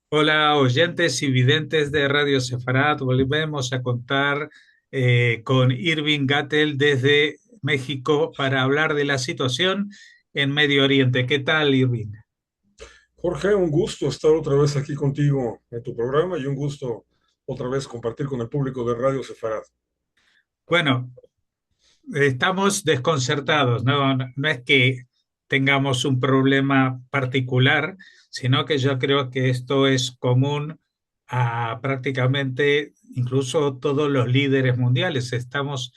Hola, oyentes y videntes de Radio Sefarat. Volvemos a contar con Irving Gattel desde México para hablar de la situación en Medio Oriente. ¿Qué tal, Irving? Jorge, un gusto estar otra vez aquí contigo en tu programa y un gusto otra vez compartir con el público de Radio Sefarad. Bueno, estamos desconcertados, ¿no? No es que tengamos un problema particular, sino que yo creo que esto es común a prácticamente incluso todos los líderes mundiales. Estamos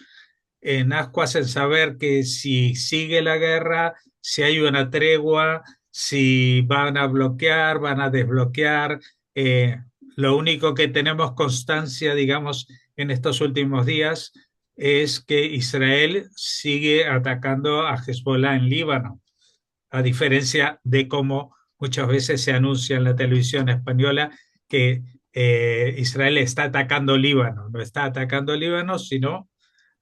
en ascuas en saber que si sigue la guerra, si hay una tregua, si van a bloquear, van a desbloquear. Lo único que tenemos constancia, digamos, en estos últimos días es que Israel sigue atacando a Hezbollah en Líbano, a diferencia de cómo muchas veces se anuncia en la televisión española que Israel está atacando Líbano. No está atacando Líbano, sino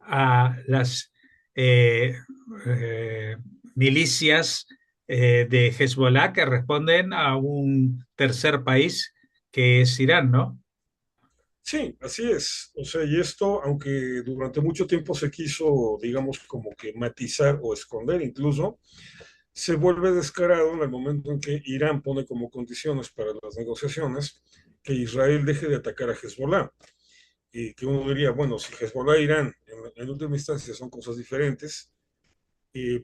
a las eh, eh, milicias de Hezbollah que responden a un tercer país que es Irán, ¿no? Sí, así es. O sea, y esto, aunque durante mucho tiempo se quiso, digamos, como que matizar o esconder incluso, se vuelve descarado en el momento en que Irán pone como condiciones para las negociaciones que Israel deje de atacar a Hezbollah. Y que uno diría, bueno, si Hezbollah e Irán en última instancia son cosas diferentes,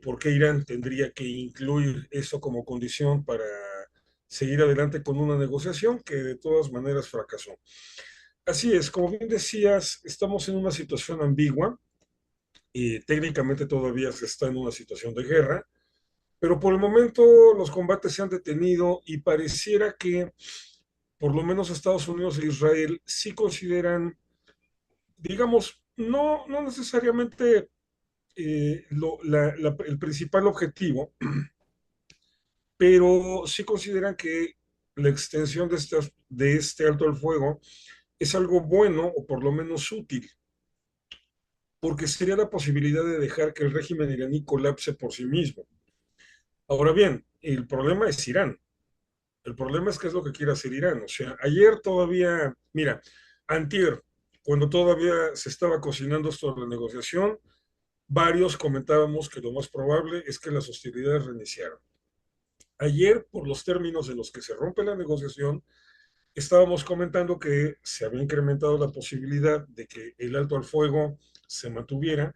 ¿por qué Irán tendría que incluir eso como condición para seguir adelante con una negociación que de todas maneras fracasó? Así es, como bien decías, estamos en una situación ambigua y técnicamente todavía se está en una situación de guerra, pero por el momento los combates se han detenido y pareciera que por lo menos Estados Unidos e Israel sí consideran, digamos, no necesariamente el principal objetivo, pero sí consideran que la extensión de este alto al fuego es algo bueno o por lo menos útil, porque sería la posibilidad de dejar que el régimen iraní colapse por sí mismo. Ahora bien, el problema es Irán. El problema es qué es lo que quiere hacer Irán. O sea, ayer todavía, mira, antier, cuando todavía se estaba cocinando esto de la negociación, varios comentábamos que lo más probable es que las hostilidades reiniciaran. Ayer, por los términos en los que se rompe la negociación, estábamos comentando que se había incrementado la posibilidad de que el alto al fuego se mantuviera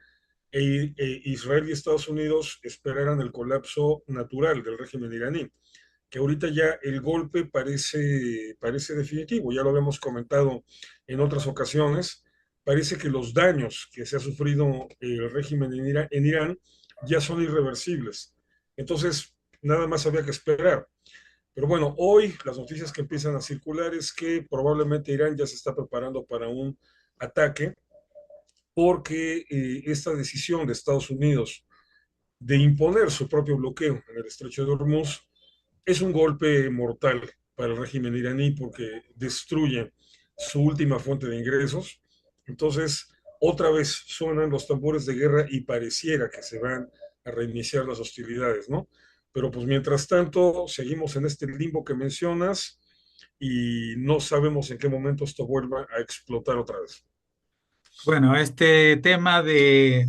e Israel y Estados Unidos esperaran el colapso natural del régimen iraní, que ahorita ya el golpe parece definitivo, ya lo habíamos comentado en otras ocasiones, parece que los daños que se ha sufrido el régimen en Irán ya son irreversibles. Entonces, nada más había que esperar. Pero bueno, hoy las noticias que empiezan a circular es que probablemente Irán ya se está preparando para un ataque porque esta decisión de Estados Unidos de imponer su propio bloqueo en el estrecho de Hormuz es un golpe mortal para el régimen iraní porque destruye su última fuente de ingresos. Entonces, otra vez suenan los tambores de guerra y pareciera que se van a reiniciar las hostilidades, ¿no? Pero pues mientras tanto, seguimos en este limbo que mencionas y no sabemos en qué momento esto vuelva a explotar otra vez. Bueno, este tema de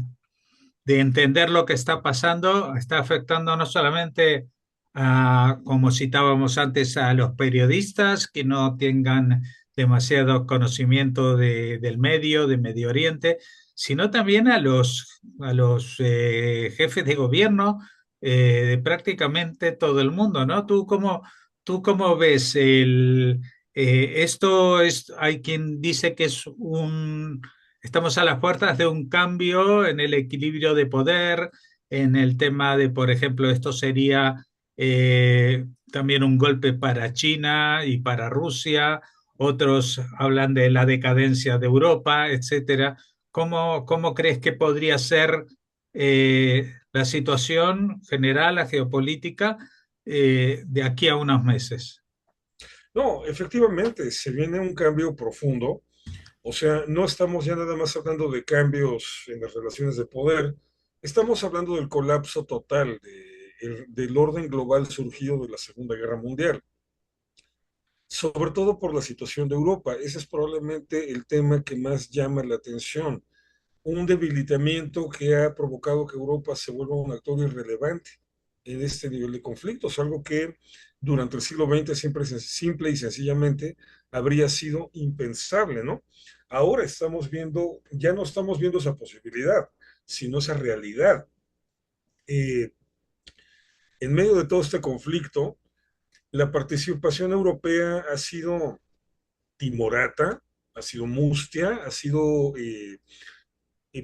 entender lo que está pasando está afectando no solamente a, como citábamos antes, a los periodistas que no tengan demasiado conocimiento del medio, de Medio Oriente, sino también a los jefes de gobierno de prácticamente todo el mundo, ¿no? Tú cómo ves esto es, hay quien dice que es un estamos a las puertas de un cambio en el equilibrio de poder, en el tema de, por ejemplo, esto sería también un golpe para China y para Rusia. Otros hablan de la decadencia de Europa, etcétera. ¿Cómo crees que podría ser la situación general, la geopolítica, de aquí a unos meses? No, efectivamente, se viene un cambio profundo. O sea, no estamos ya nada más hablando de cambios en las relaciones de poder, estamos hablando del colapso total del orden global surgido de la Segunda Guerra Mundial. sobre todo por la situación de Europa. Ese es probablemente el tema que más llama la atención, un debilitamiento que ha provocado que Europa se vuelva un actor irrelevante en este nivel de conflictos, algo que durante el siglo XX siempre simple y sencillamente habría sido impensable, ¿no? Ahora estamos viendo, ya no estamos viendo esa posibilidad, sino esa realidad. Eh, en medio de todo este conflicto, la participación europea ha sido timorata, ha sido mustia, ha sido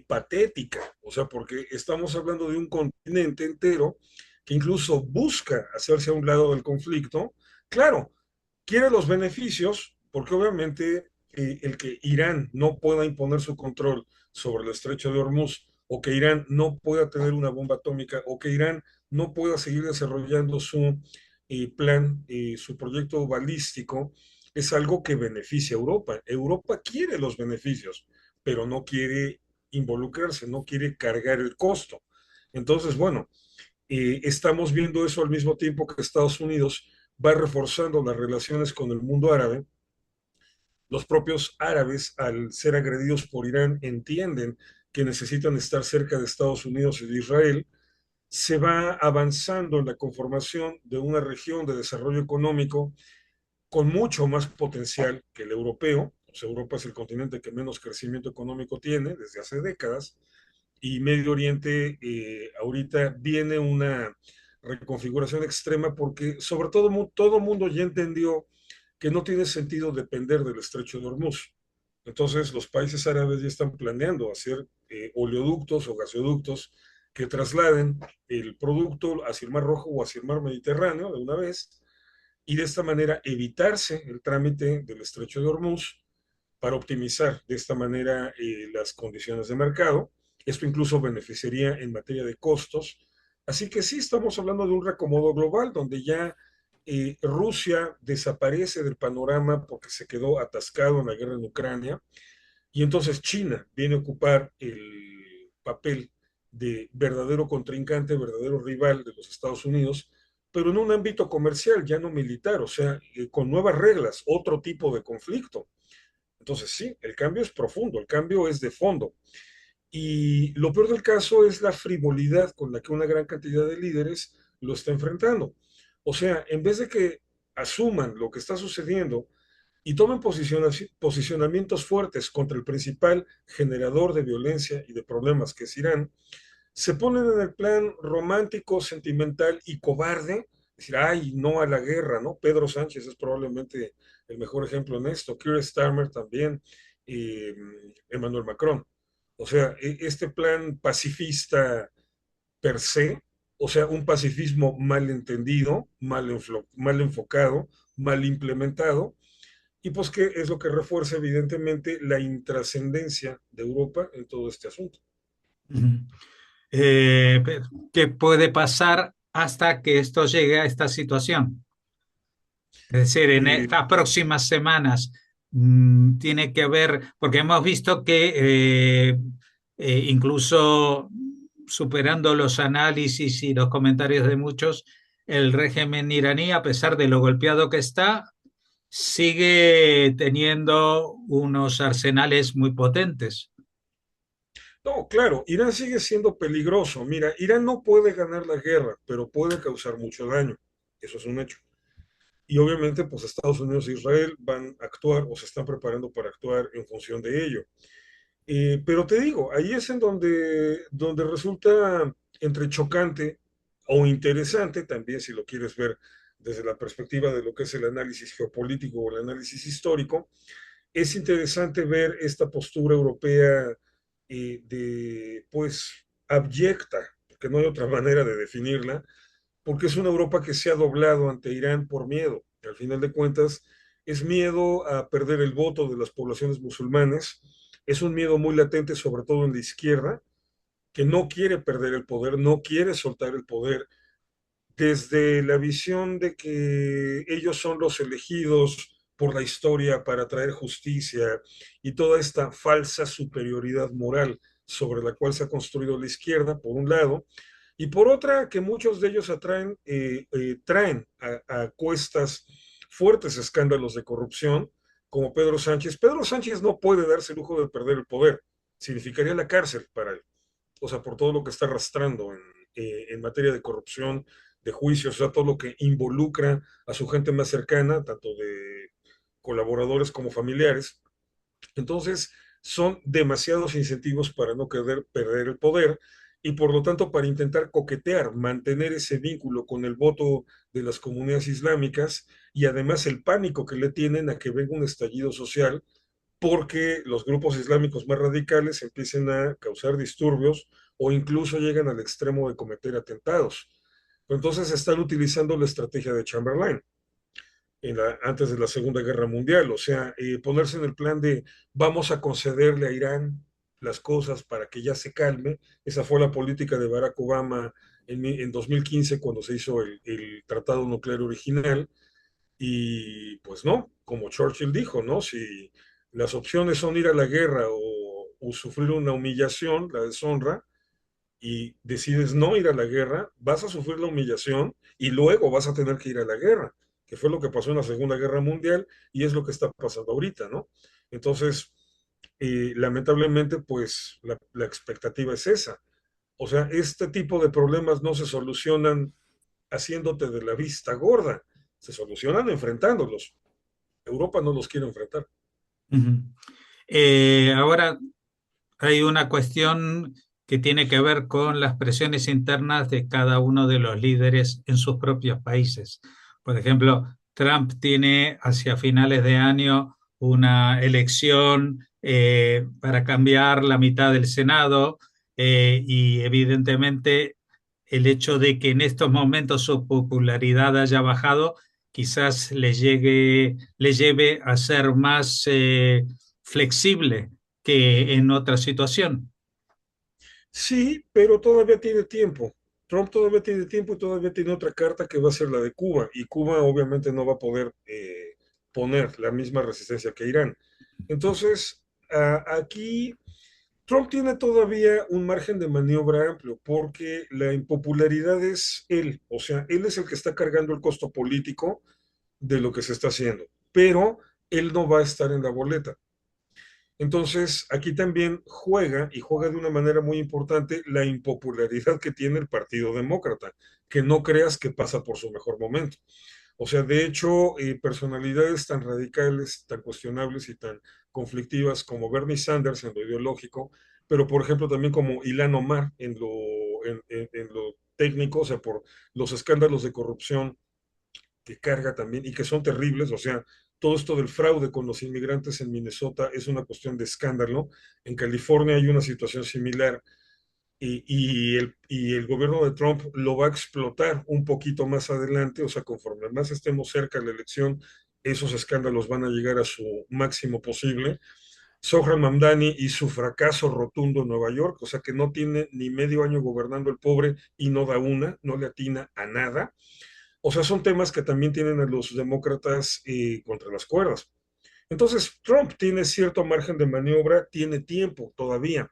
patética, o sea, porque estamos hablando de un continente entero que incluso busca hacerse a un lado del conflicto. Claro, quiere los beneficios, porque obviamente el que Irán no pueda imponer su control sobre el estrecho de Hormuz, o que Irán no pueda tener una bomba atómica, o que Irán no pueda seguir desarrollando su plan, su proyecto balístico, es algo que beneficia a Europa. Europa quiere los beneficios, pero no quiere involucrarse, no quiere cargar el costo. Entonces, bueno, estamos viendo eso al mismo tiempo que Estados Unidos va reforzando las relaciones con el mundo árabe. Los propios árabes, al ser agredidos por Irán, entienden que necesitan estar cerca de Estados Unidos y de Israel. Se va avanzando en la conformación de una región de desarrollo económico con mucho más potencial que el europeo. O sea, Europa es el continente que menos crecimiento económico tiene desde hace décadas, y Medio Oriente ahorita viene una reconfiguración extrema porque sobre todo el mundo ya entendió que no tiene sentido depender del estrecho de Hormuz. Entonces los países árabes ya están planeando hacer oleoductos o gasoductos que trasladen el producto hacia el Mar Rojo o hacia el Mar Mediterráneo de una vez, y de esta manera evitarse el trámite del estrecho de Hormuz para optimizar de esta manera las condiciones de mercado. Esto incluso beneficiaría en materia de costos. Así que sí, estamos hablando de un reacomodo global donde ya Rusia desaparece del panorama porque se quedó atascado en la guerra en Ucrania, y entonces China viene a ocupar el papel de verdadero contrincante, verdadero rival de los Estados Unidos, pero en un ámbito comercial, ya no militar, o sea, con nuevas reglas, otro tipo de conflicto. Entonces, sí, el cambio es profundo, el cambio es de fondo. Y lo peor del caso es la frivolidad con la que una gran cantidad de líderes lo está enfrentando. O sea, en vez de que asuman lo que está sucediendo y tomen posicionamientos fuertes contra el principal generador de violencia y de problemas, que es Irán, se ponen en el plan romántico, sentimental y cobarde, decir, ay, no a la guerra, ¿no? Pedro Sánchez es probablemente el mejor ejemplo en esto, Keir Starmer también, y Emmanuel Macron. O sea, este plan pacifista per se, o sea, un pacifismo mal entendido, mal enfocado, mal implementado, y pues que es lo que refuerza evidentemente la intrascendencia de Europa en todo este asunto. Ujú. ¿Qué puede pasar hasta que esto llegue a esta situación? Es decir, en Eh, estas próximas semanas tiene que haber, porque hemos visto que incluso superando los análisis y los comentarios de muchos, el régimen iraní, a pesar de lo golpeado que está, sigue teniendo unos arsenales muy potentes. No, claro, Irán sigue siendo peligroso. Mira, Irán no puede ganar la guerra, pero puede causar mucho daño. Eso es un hecho. Y obviamente, pues Estados Unidos e Israel van a actuar o se están preparando para actuar en función de ello. Pero te digo, ahí es en donde resulta entre chocante o interesante, también si lo quieres ver desde la perspectiva de lo que es el análisis geopolítico o el análisis histórico. Es interesante ver esta postura europea pues, abyecta, porque no hay otra manera de definirla, porque es una Europa que se ha doblado ante Irán por miedo. Al final de cuentas, es miedo a perder el voto de las poblaciones musulmanes, es un miedo muy latente, sobre todo en la izquierda, que no quiere perder el poder, no quiere soltar el poder, desde la visión de que ellos son los elegidos por la historia para traer justicia y toda esta falsa superioridad moral sobre la cual se ha construido la izquierda, por un lado, y por otra, que muchos de ellos traen a cuestas fuertes escándalos de corrupción, como Pedro Sánchez. Pedro Sánchez no puede darse el lujo de perder el poder, significaría la cárcel para él, o sea, por todo lo que está arrastrando en materia de corrupción, de juicios, o sea, todo lo que involucra a su gente más cercana, tanto de colaboradores como familiares. Entonces, son demasiados incentivos para no querer perder el poder y por lo tanto para intentar coquetear, mantener ese vínculo con el voto de las comunidades islámicas y además el pánico que le tienen a que venga un estallido social porque los grupos islámicos más radicales empiecen a causar disturbios o incluso llegan al extremo de cometer atentados. Entonces están utilizando la estrategia de Chamberlain antes de la Segunda Guerra Mundial, o sea, ponerse en el plan de vamos a concederle a Irán las cosas para que ya se calme. Esa fue la política de Barack Obama en 2015 cuando se hizo el tratado nuclear original. Y pues no, como Churchill dijo, ¿no? Si las opciones son ir a la guerra o sufrir una humillación, la deshonra, y decides no ir a la guerra, vas a sufrir la humillación y luego vas a tener que ir a la guerra, que fue lo que pasó en la Segunda Guerra Mundial y es lo que está pasando ahorita, ¿no? Entonces, lamentablemente, pues la expectativa es esa. O sea, este tipo de problemas no se solucionan haciéndote de la vista gorda, se solucionan enfrentándolos. Europa no los quiere enfrentar. Ujú. Ahora hay una cuestión que tiene que ver con las presiones internas de cada uno de los líderes en sus propios países. Por ejemplo, Trump tiene hacia finales de año una elección para cambiar la mitad del Senado y evidentemente el hecho de que en estos momentos su popularidad haya bajado quizás le lleve a ser más flexible que en otra situación. Sí, pero todavía tiene tiempo. Trump todavía tiene tiempo y todavía tiene otra carta que va a ser la de Cuba. Y Cuba obviamente no va a poder poner la misma resistencia que Irán. Entonces, aquí Trump tiene todavía un margen de maniobra amplio porque la impopularidad es él. O sea, él es el que está cargando el costo político de lo que se está haciendo. Pero él no va a estar en la boleta. Entonces, aquí también juega, y juega de una manera muy importante, la impopularidad que tiene el Partido Demócrata, que no creas que pasa por su mejor momento. O sea, de hecho, personalidades tan radicales, tan cuestionables y tan conflictivas como Bernie Sanders en lo ideológico, pero por ejemplo también como Ilhan Omar en lo técnico, o sea, por los escándalos de corrupción que carga también y que son terribles, o sea, todo esto del fraude con los inmigrantes en Minnesota es una cuestión de escándalo. En California hay una situación similar y el gobierno de Trump lo va a explotar un poquito más adelante, o sea, conforme más estemos cerca de la elección, esos escándalos van a llegar a su máximo posible. Zohran Mamdani y su fracaso rotundo en Nueva York, o sea que no tiene ni medio año gobernando el pobre y no da una, no le atina a nada. O sea, son temas que también tienen a los demócratas contra las cuerdas. Entonces, Trump tiene cierto margen de maniobra, tiene tiempo todavía.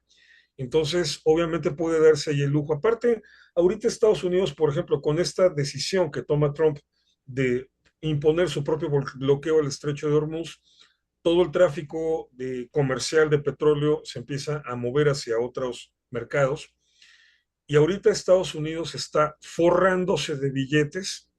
Entonces, obviamente puede darse ahí el lujo. Aparte, ahorita Estados Unidos, por ejemplo, con esta decisión que toma Trump de imponer su propio bloqueo al estrecho de Hormuz, todo el tráfico comercial de petróleo se empieza a mover hacia otros mercados. Y ahorita Estados Unidos está forrándose de billetes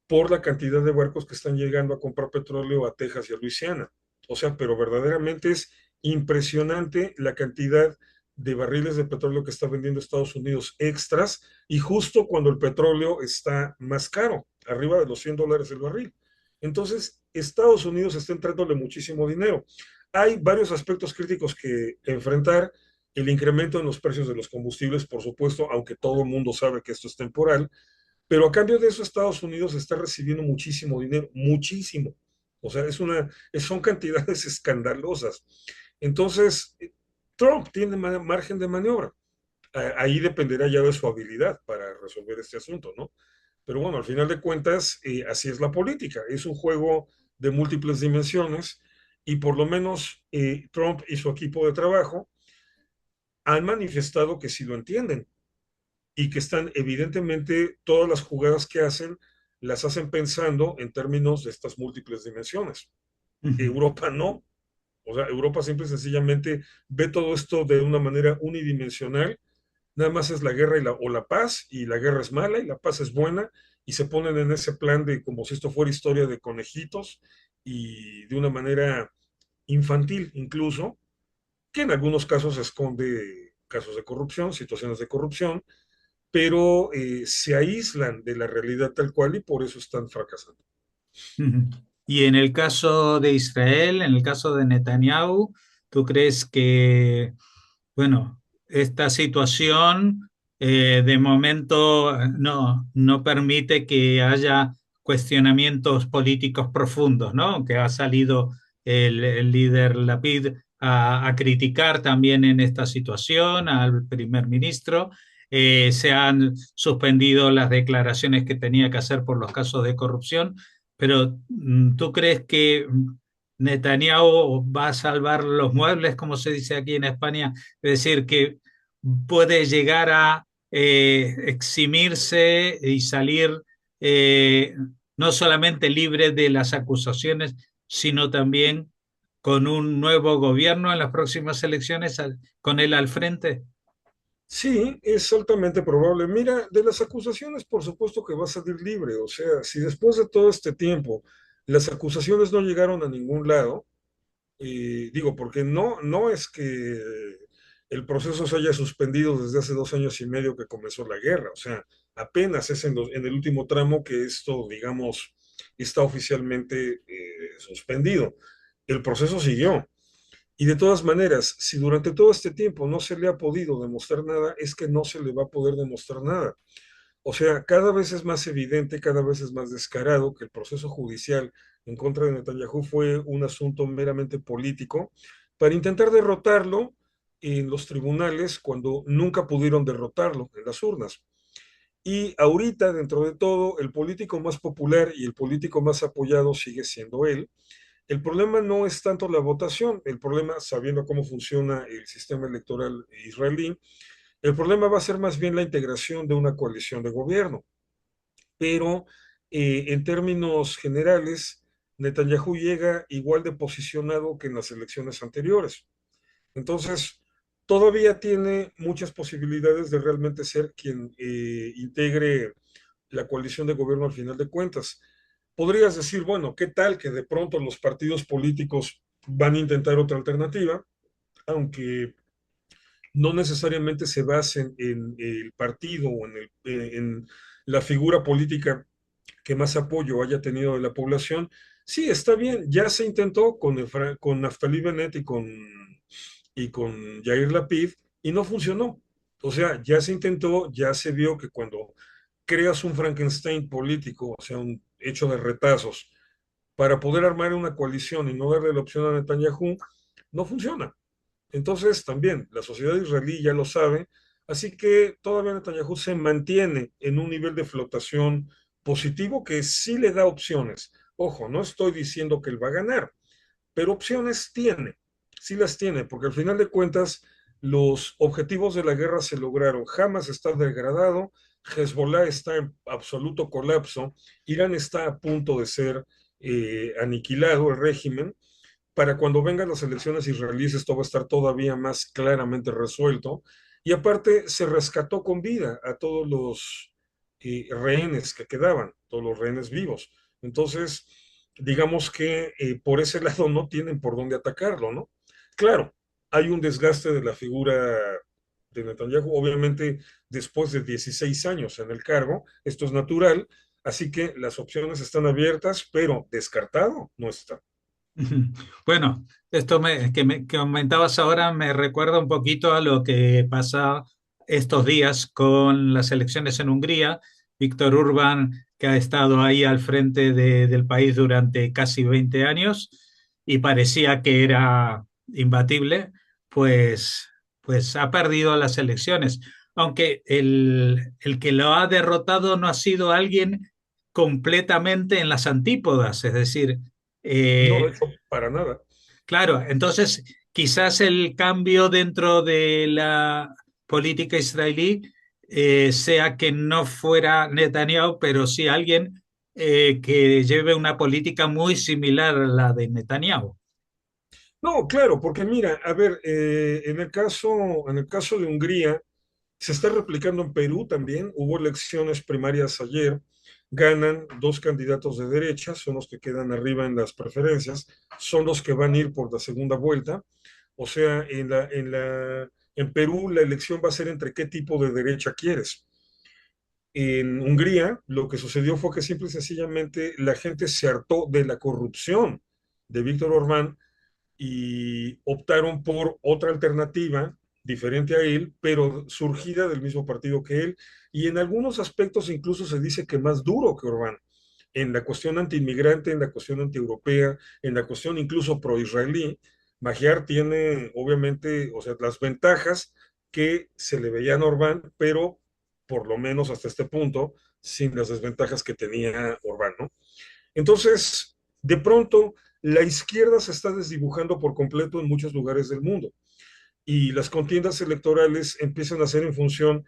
por la cantidad de barcos que están llegando a comprar petróleo a Texas y a Luisiana. O sea, pero verdaderamente es impresionante la cantidad de barriles de petróleo que está vendiendo Estados Unidos extras y justo cuando el petróleo está más caro, arriba de los $100 el barril. Entonces, Estados Unidos está entrándole muchísimo dinero. Hay varios aspectos críticos que enfrentar. El incremento en los precios de los combustibles, por supuesto, aunque todo el mundo sabe que esto es temporal, pero a cambio de eso, Estados Unidos está recibiendo muchísimo dinero, muchísimo. O sea, son cantidades escandalosas. Entonces, Trump tiene margen de maniobra. Ahí dependerá ya de su habilidad para resolver este asunto, ¿no? Pero bueno, al final de cuentas, así es la política. Es un juego de múltiples dimensiones y por lo menos Trump y su equipo de trabajo han manifestado que sí lo entienden y que están evidentemente todas las jugadas que hacen las hacen pensando en términos de estas múltiples dimensiones. Ujú, Europa no. O sea, Europa simple y sencillamente ve todo esto de una manera unidimensional. Nada más es la guerra o la paz, y la guerra es mala y la paz es buena, y se ponen en ese plan de como si esto fuera historia de conejitos, y de una manera infantil incluso, que en algunos casos esconde casos de corrupción, situaciones de corrupción, pero se aíslan de la realidad tal cual y por eso están fracasando. ujú. Y en el caso de Israel, en el caso de Netanyahu, ¿tú crees que, bueno, esta situación de momento no permite que haya cuestionamientos políticos profundos, ¿no? Que ha salido el líder Lapid a criticar también en esta situación al primer ministro. Se han suspendido las declaraciones que tenía que hacer por los casos de corrupción, pero ¿tú crees que Netanyahu va a salvar los muebles, como se dice aquí en España? Es decir, que puede llegar a eximirse y salir eh, no solamente libre de las acusaciones, sino también con un nuevo gobierno en las próximas elecciones, con él al frente. Sí, es altamente probable. Mira, de las acusaciones, por supuesto que va a salir libre. O sea, si después de todo este tiempo las acusaciones no llegaron a ningún lado, digo, porque no es que el proceso se haya suspendido desde hace 2 años y medio que comenzó la guerra. O sea, apenas es en el último tramo que esto, digamos, está oficialmente suspendido. El proceso siguió. Y de todas maneras, si durante todo este tiempo no se le ha podido demostrar nada, es que no se le va a poder demostrar nada. O sea, cada vez es más evidente, cada vez es más descarado que el proceso judicial en contra de Netanyahu fue un asunto meramente político para intentar derrotarlo en los tribunales cuando nunca pudieron derrotarlo en las urnas. Y ahorita, dentro de todo, el político más popular y el político más apoyado sigue siendo él. El problema no es tanto la votación, el problema, sabiendo cómo funciona el sistema electoral israelí, el problema va a ser más bien la integración de una coalición de gobierno. Pero en términos generales, Netanyahu llega igual de posicionado que en las elecciones anteriores. Entonces, todavía tiene muchas posibilidades de realmente ser quien integre la coalición de gobierno al final de cuentas. Podrías decir, bueno, ¿qué tal que de pronto los partidos políticos van a intentar otra alternativa? Aunque no necesariamente se basen en el partido o en la figura política que más apoyo haya tenido de la población. Sí, está bien, ya se intentó con Naftali Bennett y con Yair Lapid y no funcionó. O sea, ya se intentó, ya se vio que cuando creas un Frankenstein político, o sea, un hecho de retazos, para poder armar una coalición y no darle la opción a Netanyahu, no funciona. Entonces, también la sociedad israelí ya lo sabe, así que todavía Netanyahu se mantiene en un nivel de flotación positivo que sí le da opciones. Ojo, no estoy diciendo que él va a ganar, pero opciones tiene, sí las tiene, porque al final de cuentas los objetivos de la guerra se lograron. Hamas está degradado, Hezbollah está en absoluto colapso, Irán está a punto de ser aniquilado el régimen. Para cuando vengan las elecciones israelíes esto va a estar todavía más claramente resuelto. Y aparte se rescató con vida a todos los rehenes que quedaban, todos los rehenes vivos. Entonces, digamos que por ese lado no tienen por dónde atacarlo, ¿no? Claro, hay un desgaste de la figura de Netanyahu, obviamente después de 16 años en el cargo, esto es natural, así que las opciones están abiertas, pero descartado no está. Bueno, que comentabas ahora me recuerda un poquito a lo que pasa estos días con las elecciones en Hungría. Víctor Orbán, que ha estado ahí al frente del país durante casi 20 años y parecía que era imbatible, pues, pues ha perdido las elecciones. Aunque el que lo ha derrotado no ha sido alguien completamente en las antípodas, es decir, No, eh, de hecho, para nada. claro, entonces quizás el cambio dentro de la política israelí sea que no fuera Netanyahu, pero sí alguien que lleve una política muy similar a la de Netanyahu. No, claro, porque mira, a ver, en el caso de Hungría, se está replicando en Perú también. Hubo elecciones primarias ayer, ganan dos candidatos de derecha, son los que quedan arriba en las preferencias, son los que van a ir por la segunda vuelta. O sea, en Perú la elección va a ser entre qué tipo de derecha quieres. En Hungría lo que sucedió fue que simple y sencillamente la gente se hartó de la corrupción de Víctor Orbán y optaron por otra alternativa diferente a él, pero surgida del mismo partido que él, y en algunos aspectos incluso se dice que más duro que Orbán, en la cuestión antiinmigrante, en la cuestión antieuropea, en la cuestión incluso pro-israelí. Magyar tiene, obviamente, o sea, las ventajas que se le veían a Orbán, pero por lo menos hasta este punto, sin las desventajas que tenía Orbán, ¿no? Entonces, de pronto, la izquierda se está desdibujando por completo en muchos lugares del mundo y las contiendas electorales empiezan a ser en función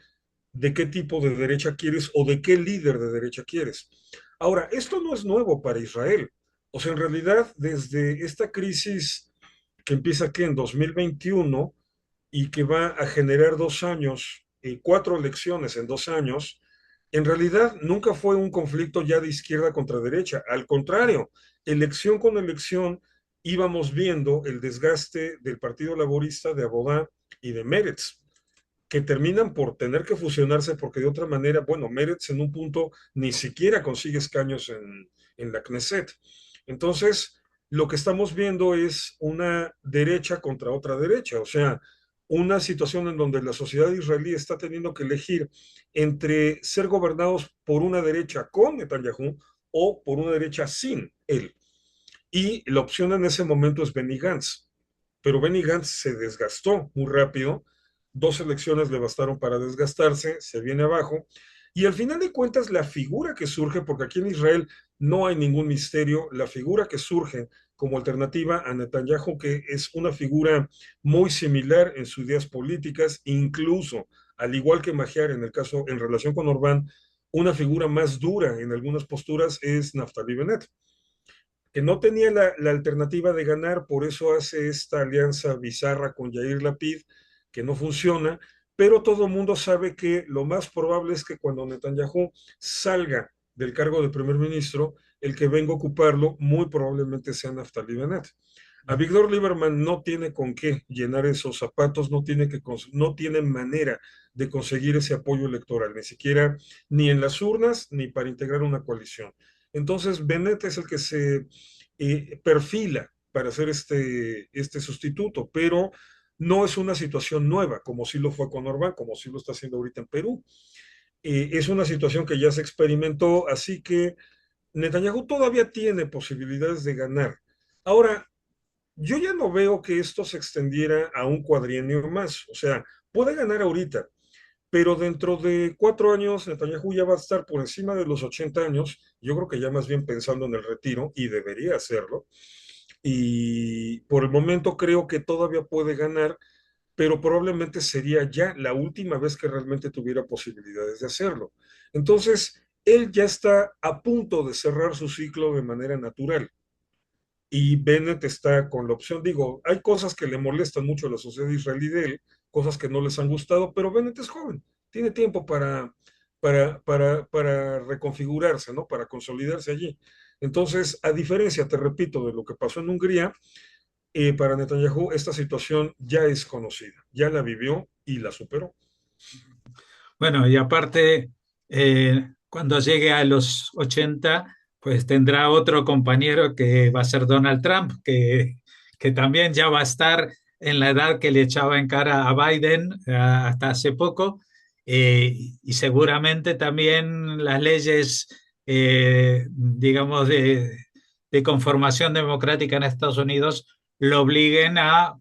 de qué tipo de derecha quieres o de qué líder de derecha quieres. Ahora, esto no es nuevo para Israel. O sea, en realidad, desde esta crisis que empieza aquí en 2021 y que va a generar 2 años, cuatro elecciones en 2 años, en realidad nunca fue un conflicto ya de izquierda contra derecha. Al contrario, elección con elección íbamos viendo el desgaste del Partido Laborista, de Abodá y de Meretz, que terminan por tener que fusionarse porque de otra manera, bueno, Meretz en un punto ni siquiera consigue escaños en la Knesset. Entonces, lo que estamos viendo es una derecha contra otra derecha, o sea, una situación en donde la sociedad israelí está teniendo que elegir entre ser gobernados por una derecha con Netanyahu o por una derecha sin él. Y la opción en ese momento es Benny Gantz, pero Benny Gantz se desgastó muy rápido, 2 elecciones le bastaron para desgastarse, se viene abajo, y al final de cuentas la figura que surge, porque aquí en Israel no hay ningún misterio, la figura que surge como alternativa a Netanyahu, que es una figura muy similar en sus ideas políticas, incluso, al igual que Magyar en el caso, en relación con Orbán, una figura más dura en algunas posturas es Naftali Bennett, que no tenía la alternativa de ganar, por eso hace esta alianza bizarra con Yair Lapid, que no funciona, pero todo el mundo sabe que lo más probable es que cuando Netanyahu salga del cargo de primer ministro, el que venga a ocuparlo muy probablemente sea Naftali Bennett. A Víctor Lieberman no tiene con qué llenar esos zapatos, no tiene manera de conseguir ese apoyo electoral, ni siquiera ni en las urnas ni para integrar una coalición. Entonces, Bennett es el que se perfila para hacer este sustituto, pero no es una situación nueva, como sí lo fue con Orbán, como sí lo está haciendo ahorita en Perú. Es una situación que ya se experimentó, así que Netanyahu todavía tiene posibilidades de ganar. Ahora, yo ya no veo que esto se extendiera a un cuadrienio más, o sea, puede ganar ahorita, pero dentro de 4 años Netanyahu ya va a estar por encima de los 80 años, yo creo que ya más bien pensando en el retiro, y debería hacerlo, y por el momento creo que todavía puede ganar, pero probablemente sería ya la última vez que realmente tuviera posibilidades de hacerlo. Entonces, él ya está a punto de cerrar su ciclo de manera natural y Bennett está con la opción, digo, hay cosas que le molestan mucho a la sociedad israelí de él, cosas que no les han gustado, pero Bennett es joven, tiene tiempo para reconfigurarse, ¿no? Para consolidarse allí. Entonces, a diferencia, te repito, de lo que pasó en Hungría, para Netanyahu esta situación ya es conocida, ya la vivió y la superó. Bueno, y aparte, cuando llegue a los 80, pues tendrá otro compañero que va a ser Donald Trump, que también ya va a estar en la edad que le echaba en cara a Biden hasta hace poco, y seguramente también las leyes, digamos, de conformación democrática en Estados Unidos lo obliguen a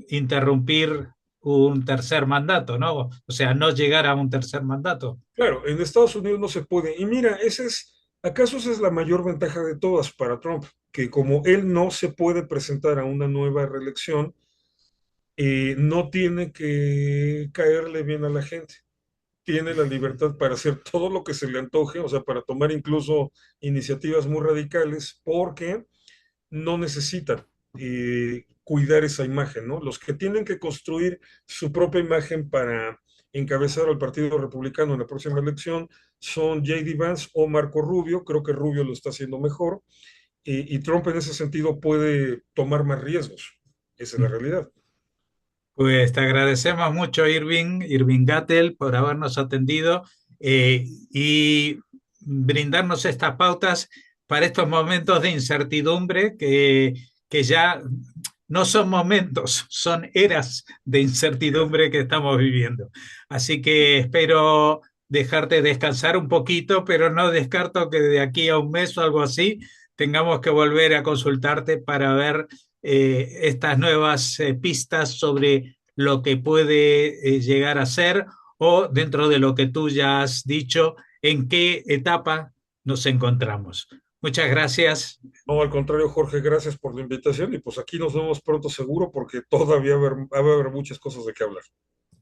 interrumpir un tercer mandato, ¿no? O sea, no llegar a un tercer mandato. Claro, en Estados Unidos no se puede. Y mira, ¿acaso esa es la mayor ventaja de todas para Trump? Que como él no se puede presentar a una nueva reelección, no tiene que caerle bien a la gente. tiene la libertad para hacer todo lo que se le antoje, o sea, para tomar incluso iniciativas muy radicales, porque no necesitan cuidar esa imagen, ¿no? Los que tienen que construir su propia imagen para encabezar al Partido Republicano en la próxima elección son J.D. Vance o Marco Rubio. Creo que Rubio lo está haciendo mejor, y Trump en ese sentido puede tomar más riesgos. Esa es la realidad. Pues te agradecemos mucho, Irving Gattel, por habernos atendido y brindarnos estas pautas para estos momentos de incertidumbre que ya no son momentos, son eras de incertidumbre que estamos viviendo. Así que espero dejarte descansar un poquito, pero no descarto que de aquí a un mes o algo así tengamos que volver a consultarte para ver estas nuevas pistas sobre lo que puede llegar a ser o dentro de lo que tú ya has dicho, en qué etapa nos encontramos. Muchas gracias. No, al contrario, Jorge, gracias por la invitación y pues aquí nos vemos pronto seguro porque todavía va a haber muchas cosas de qué hablar.